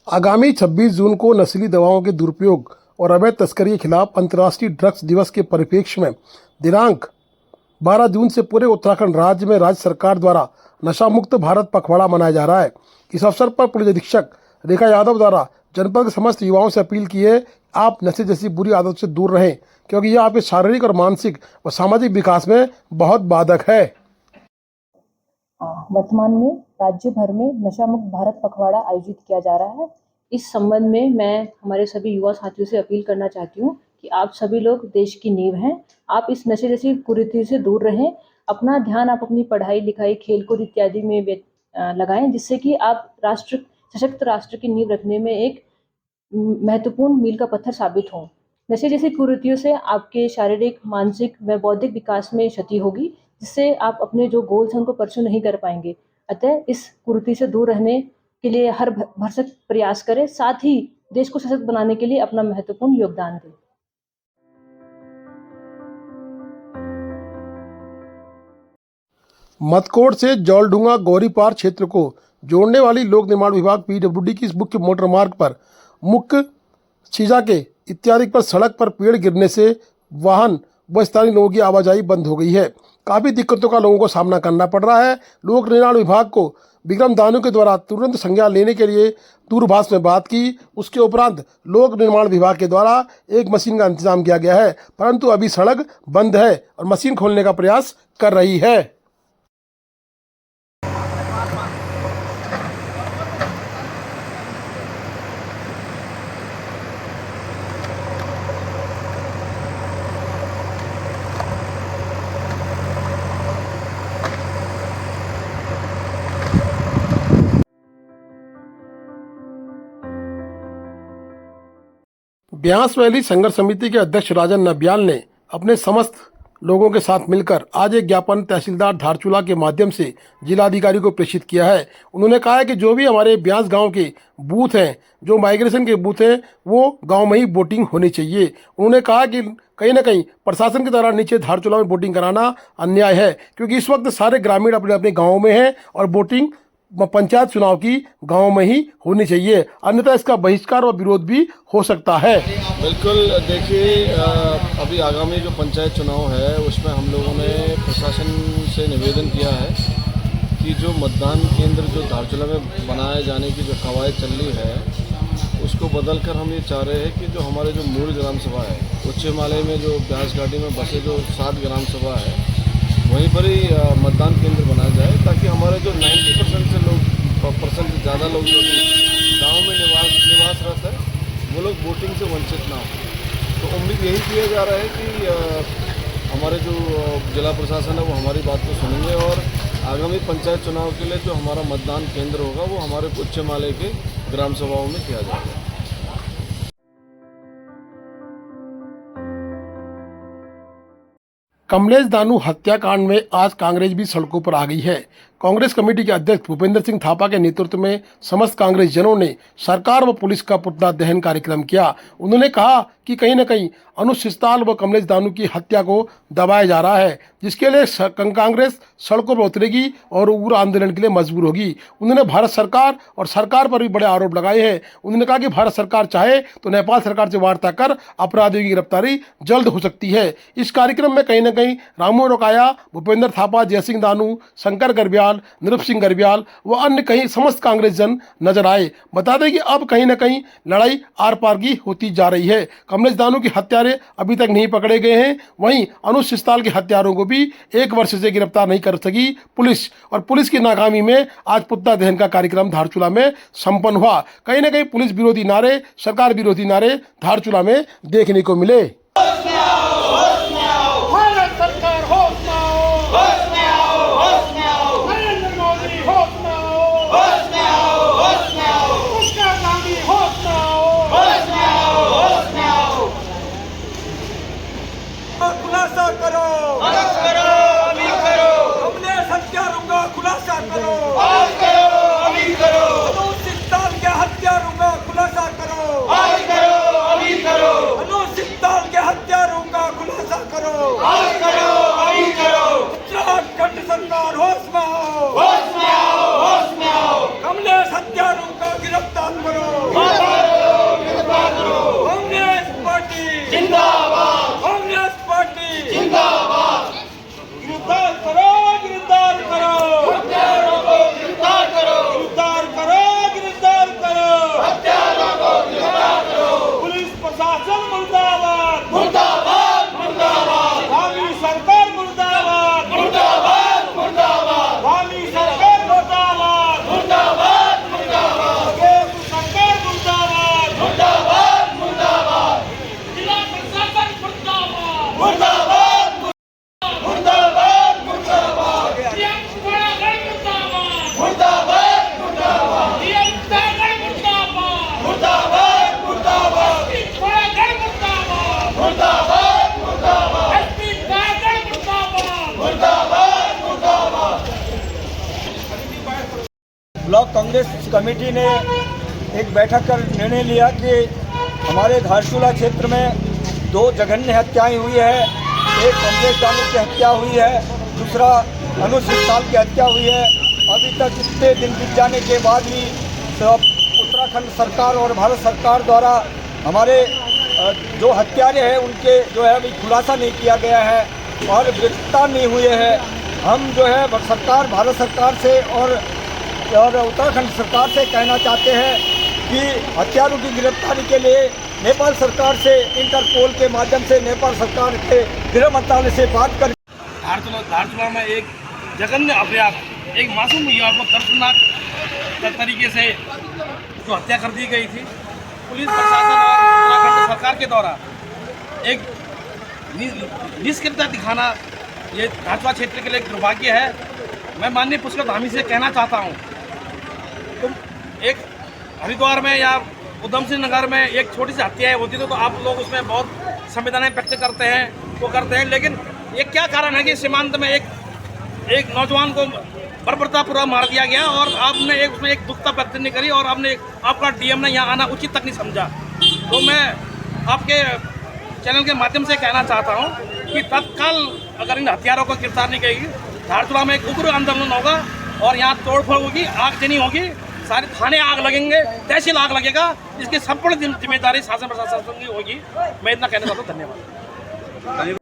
आगामी 26 जून को नशीली दवाओं के दुरुपयोग और अवैध तस्करी के खिलाफ अंतर्राष्ट्रीय ड्रग्स दिवस के परिप्रेक्ष्य में दिनांक 12 जून से पूरे उत्तराखंड राज्य में राज्य सरकार द्वारा नशा मुक्त भारत पखवाड़ा मनाया जा रहा है। इस अवसर पर पुलिस अधीक्षक रेखा यादव द्वारा जनपद के समस्त युवाओं से अपील की है, आप नशे जैसी बुरी आदत से दूर रहें, क्योंकि यह आपके शारीरिक और मानसिक व सामाजिक विकास में बहुत बाधक है। वर्तमान में राज्य भर में नशा मुक्त भारत पखवाड़ा आयोजित किया जा रहा है। इस संबंध में मैं हमारे सभी युवा साथियों से अपील करना चाहती हूँ कि आप सभी लोग देश की नींव हैं। आप इस नशे जैसी कुरीति से दूर रहें। अपना ध्यान आप अपनी पढ़ाई लिखाई, खेलकूद इत्यादि में लगाएं, जिससे कि आप सशक्त राष्ट्र की नींव रखने में एक महत्वपूर्ण मील का पत्थर साबित हों। नशे जैसी कुरीतियों से आपके शारीरिक, मानसिक व बौद्धिक विकास में क्षति होगी, जिससे आप अपने जो गोल्स हैं उनको परस्यू नहीं कर पाएंगे। अतः इस कुरीति से दूर रहने के लिए हर भरसक प्रयास करें, साथ ही देश को सशक्त बनाने के लिए अपना महत्वपूर्ण योगदान दें। मतकोट से जौलढुंगा गौरीपार क्षेत्र को जोड़ने वाली लोक निर्माण विभाग पीडब्ल्यूडी की इस मुख्य मोटर मार्ग पर मुख्य छीजाके इत्यादि पर सड़क पर पेड़ गिरने से वाहन व स्थानीय लोगों की आवाजाही बंद हो गई है। काफ़ी दिक्कतों का लोगों को सामना करना पड़ रहा है। लोक निर्माण विभाग को विक्रम दानू के द्वारा तुरंत संज्ञान लेने के लिए दूरभाष में बात की। उसके उपरांत लोक निर्माण विभाग के द्वारा एक मशीन का इंतजाम किया गया है, परंतु अभी सड़क बंद है और मशीन खोलने का प्रयास कर रही है। ब्यास वैली संघर्ष समिति के अध्यक्ष राजन नबियाल ने अपने समस्त लोगों के साथ मिलकर आज एक ज्ञापन तहसीलदार धारचूला के माध्यम से जिलाधिकारी को प्रेषित किया है। उन्होंने कहा है कि जो भी हमारे ब्यास गांव के बूथ हैं, जो माइग्रेशन के बूथ हैं, वो गांव में ही वोटिंग होनी चाहिए। उन्होंने कहा कि कहीं ना कहीं प्रशासन के द्वारा नीचे धारचूला में वोटिंग कराना अन्याय है, क्योंकि इस वक्त सारे ग्रामीण अपने अपने गाँव में हैं और वोटिंग पंचायत चुनाव की गांव में ही होनी चाहिए, अन्यथा इसका बहिष्कार और विरोध भी हो सकता है। बिल्कुल, देखिए अभी आगामी जो पंचायत चुनाव है उसमें हम लोगों ने प्रशासन से निवेदन किया है कि जो मतदान केंद्र जो धारचूला में बनाए जाने की जो कवायद चल रही है उसको बदलकर हम ये चाह रहे हैं कि जो हमारे जो मूल ग्राम सभा है उच्च हिमालय में जो ब्यास घाटी में बसे जो 7 ग्राम सभा है वहीं पर ही मतदान केंद्र बनाया जाए, ताकि हमारे जो 90% से ज़्यादा लोग जो गांव में निवासरत है वो लोग वोटिंग से वंचित ना हो। तो उम्मीद यही किया जा रहा है कि हमारे जो जिला प्रशासन है वो हमारी बात को सुनेंगे और आगामी पंचायत चुनाव के लिए जो हमारा मतदान केंद्र होगा वो हमारे उच्च हिमालय के ग्राम सभाओं में किया जाएगा। कमलेश दानू हत्याकांड में आज कांग्रेस भी सड़कों पर आ गई है। कांग्रेस कमेटी के अध्यक्ष भूपेंद्र सिंह थापा के नेतृत्व में समस्त कांग्रेस जनों ने सरकार व पुलिस का पुतला दहन कार्यक्रम किया। उन्होंने कहा कि कहीं न कहीं अनुज सिस्ताल व कमलेश दानू की हत्या को दबाया जा रहा है, जिसके लिए कांग्रेस सड़कों पर उतरेगी और उग्र आंदोलन के लिए मजबूर होगी। उन्होंने भारत सरकार और सरकार पर भी बड़े आरोप लगाए हैं। उन्होंने कहा कि भारत सरकार चाहे तो नेपाल सरकार से वार्ता कर अपराधियों की गिरफ्तारी जल्द हो सकती है। इस कार्यक्रम में कहीं न कहीं रामू रोकाया, भूपेंद्र थापा, जयसिंह दानू, शंकर गर्ब्याल, निरुप सिंह गर्ब्याल व अन्य कहीं समस्त कांग्रेस जन नजर आए। बता दें कि अब कहीं न कहीं लड़ाई आर पार की होती जा रही है। कमलेश दानू के हत्यारे अभी तक नहीं पकड़े गए हैं, वहीं अनुज सिस्ताल के हत्यारों को भी 1 वर्ष से गिरफ्तार नहीं कर सकी पुलिस, और पुलिस की नाकामी में आज पुतला दहन का कार्यक्रम धारचूला में संपन्न हुआ। कहीं न कहीं पुलिस विरोधी नारे, सरकार विरोधी नारे धारचूला में देखने को मिले। खुलासा करो, अमीर करो, हमने हत्यारों का खुलासा करो, आज करो, अमीर करो, अनुज सिस्ताल के हत्यारों का खुलासा करो, आज करो, अमीर करो, अनुज सिस्ताल के ब्लॉक कांग्रेस कमेटी ने एक बैठक कर निर्णय लिया कि हमारे धारचूला क्षेत्र में 2 जघन्य हत्याएं हुई है। एक कमलेश दानव की हत्या हुई है, दूसरा अनुज सिस्ताल की हत्या हुई है। अभी तक इतने दिन बीत जाने के बाद भी उत्तराखंड सरकार और भारत सरकार द्वारा हमारे जो हत्यारे हैं उनके जो है अभी खुलासा नहीं किया गया है और गिरफ्तार नहीं हुए हैं। हम जो है भारत सरकार से और उत्तराखंड सरकार से कहना चाहते हैं कि हत्यारों की गिरफ्तारी के लिए नेपाल सरकार से इंटरपोल के माध्यम से नेपाल सरकार के गृह मंत्रालय से बात कर धारचूला में एक जघन्य अपराध, एक मासूम युवा को दर्दनाक तरीके से जो हत्या कर दी गई थी, पुलिस प्रशासन और उत्तराखंड सरकार के द्वारा एक निष्क्रियता दिखाना ये धारचूला क्षेत्र के लिए एक दुर्भाग्य है। मैं माननीय पुष्कर धामी से कहना चाहता हूँ, तुम एक हरिद्वार में या उधम सिंह नगर में एक छोटी सी हत्या होती तो आप लोग उसमें बहुत संवेदनाएं व्यक्त करते हैं, वो करते हैं, लेकिन ये क्या कारण है कि सीमांत में एक नौजवान को बर्बरतापूर्वक मार दिया गया और आपने उसमें एक दुखता व्यक्त नहीं करी और आपका डीएम ने यहाँ आना उचित तक नहीं समझा। तो मैं आपके चैनल के माध्यम से कहना चाहता हूँ कि तत्काल अगर इन हथियारों को गिरफ्तार नहीं करेगी, धारचूला में एक उग्र आंदोलन होगा और यहाँ तोड़फोड़ होगी, आगजनी होगी, सारे थाने आग लगेंगे, तहसील आग लगेगा। इसकी संपूर्ण जिम्मेदारी शासन प्रशासन की होगी। मैं इतना कहना चाहता हूँ। धन्यवाद।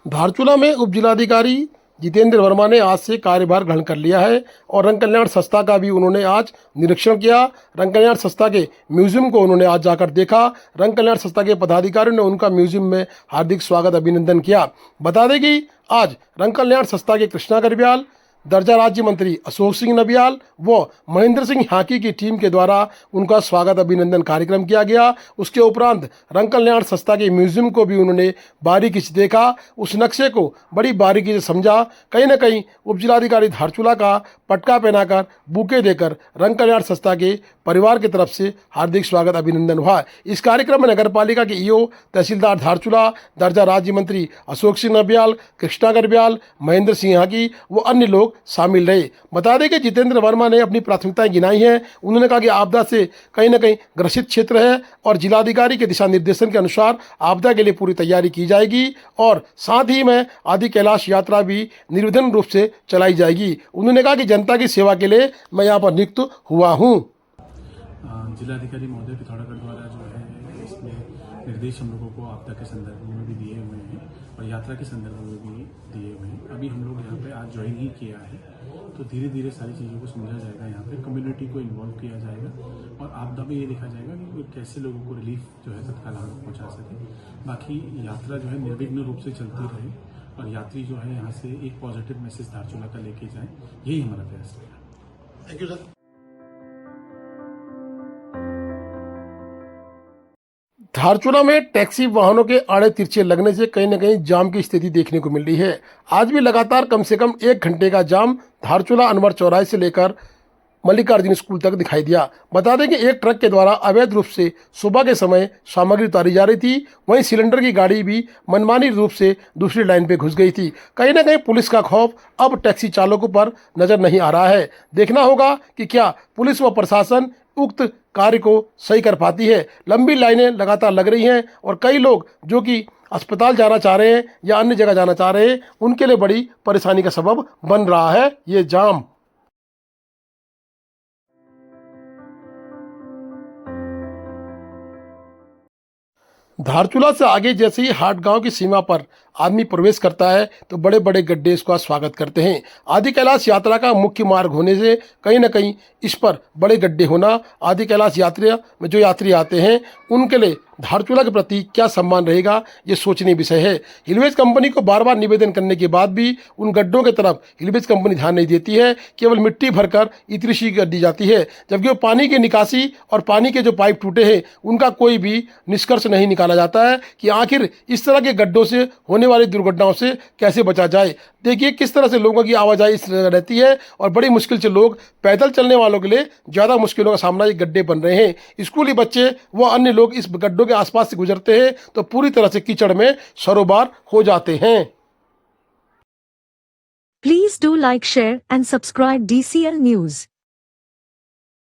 धारचूला में उप जिलाधिकारी जितेंद्र वर्मा ने आज से कार्यभार ग्रहण कर लिया है और रंग कल्याण संस्था का भी उन्होंने आज निरीक्षण किया। रंग कल्याण संस्था के म्यूजियम को उन्होंने आज जाकर देखा। रंग कल्याण संस्था के पदाधिकारियों ने उनका म्यूजियम में हार्दिक स्वागत अभिनंदन किया। बता दें कि आज रंग कल्याण संस्था के कृष्णा गर्ब्याल, दर्जा राज्य मंत्री अशोक सिंह नबियाल व महेंद्र सिंह हाकी की टीम के द्वारा उनका स्वागत अभिनंदन कार्यक्रम किया गया। उसके उपरांत रंग कल्याण संस्था के म्यूजियम को भी उन्होंने बारीकी से देखा, उस नक्शे को बड़ी बारीकी से समझा। कहीं न कहीं उप जिलाधिकारी धारचूला का पटका पहनाकर बुके देकर रंग कल्याण संस्था के परिवार की तरफ से हार्दिक स्वागत अभिनंदन हुआ। इस कार्यक्रम में नगर पालिका के ईओ, तहसीलदार धारचूला, दर्जा राज्य मंत्री अशोक सिंह नबियाल, कृष्णा गर्ब्याल, महेंद्र सिंह हाकी व अन्य लोग शामिल रहे। बता दें कि जितेंद्र वर्मा ने अपनी प्राथमिकताएं गिनाई हैं। उन्होंने कहा कि आपदा से कहीं न कहीं ग्रसित क्षेत्र है और जिलाधिकारी के दिशा निर्देशन के अनुसार आपदा के लिए पूरी तैयारी की जाएगी और साथ ही में आदि कैलाश यात्रा भी निर्विघ्न रूप से चलाई जाएगी। उन्होंने कहा कि जनता की सेवा के लिए मैं यहाँ पर नियुक्त हुआ हूँ। जिलाधिकारी महोदय पिथौरागढ़ द्वारा जो है इसमें निर्देश हम लोगों को आपदा के संदर्भ में भी दिए हुए हैं और यात्रा के संदर्भ में भी दिए हुए हैं। अभी हम लोग यहाँ पे आज ज्वाइन ही किया है, तो धीरे धीरे सारी चीज़ों को समझा जाएगा। यहाँ पे कम्युनिटी को इन्वॉल्व किया जाएगा और आपदा में ये देखा जाएगा कि कैसे लोगों को रिलीफ जो है तत्काल हम लोग पहुँचा सके। बाकी यात्रा जो है निर्विघ्न रूप से चलती रहे और यात्री जो है यहाँ से एक पॉजिटिव मैसेज धारचूला का लेके जाए, यही हमारा प्रयास रहेगा। Thank you sir. धारचूला में टैक्सी वाहनों के आड़े तिरछे लगने से कहीं न कहीं जाम की स्थिति देखने को मिल रही है। आज भी लगातार कम से कम 1 घंटे का जाम धारचूला अनवर चौराहे से लेकर मल्लिकार्जुन स्कूल तक दिखाई दिया। बता दें कि एक ट्रक के द्वारा अवैध रूप से सुबह के समय सामग्री उतारी जा रही थी, वहीं सिलेंडर की गाड़ी भी मनमानी रूप से दूसरी लाइन पे घुस गई थी। कहीं ना कहीं पुलिस का खौफ अब टैक्सी चालकों पर नजर नहीं आ रहा है। देखना होगा कि क्या पुलिस व प्रशासन उक्त कार्य को सही कर पाती है। लंबी लाइनें लगातार लग रही हैं और कई लोग जो कि अस्पताल जाना चाह रहे हैं या अन्य जगह जाना चाह रहे हैं, उनके लिए बड़ी परेशानी का सबब बन रहा है ये जाम। धारचूला से आगे जैसे ही हाट गांव की सीमा पर आदमी प्रवेश करता है तो बड़े बड़े गड्ढे इसका स्वागत करते हैं। आदि कैलाश यात्रा का मुख्य मार्ग होने से कहीं ना कहीं इस पर बड़े गड्ढे होना आदि कैलाश यात्रा में जो यात्री आते हैं उनके लिए धारचूला के प्रति क्या सम्मान रहेगा, ये सोचनीय विषय है। हिलवेज कंपनी को बार बार निवेदन करने के बाद भी उन गड्ढों की तरफ हिलवेज कंपनी ध्यान नहीं देती है। केवल मिट्टी भरकर इतनी सी कर दी जाती है, जबकि वो पानी की निकासी और पानी के जो पाइप टूटे हैं उनका कोई भी निष्कर्ष नहीं निकाला जाता है कि आखिर इस तरह के गड्ढों से होने वाली दुर्घटनाओं से कैसे बचा जाए। देखिए किस तरह से लोगों की आवाजाही इस तरह रहती है और बड़ी मुश्किल से लोग पैदल चलने वालों के लिए ज़्यादा मुश्किलों का सामना ये गड्ढे बन रहे हैं। स्कूली बच्चे व अन्य लोग इस गड्ढों के आसपास से गुजरते हैं तो पूरी तरह से कीचड़ में सरोबार हो जाते हैं। Please do like, share and subscribe DCL News.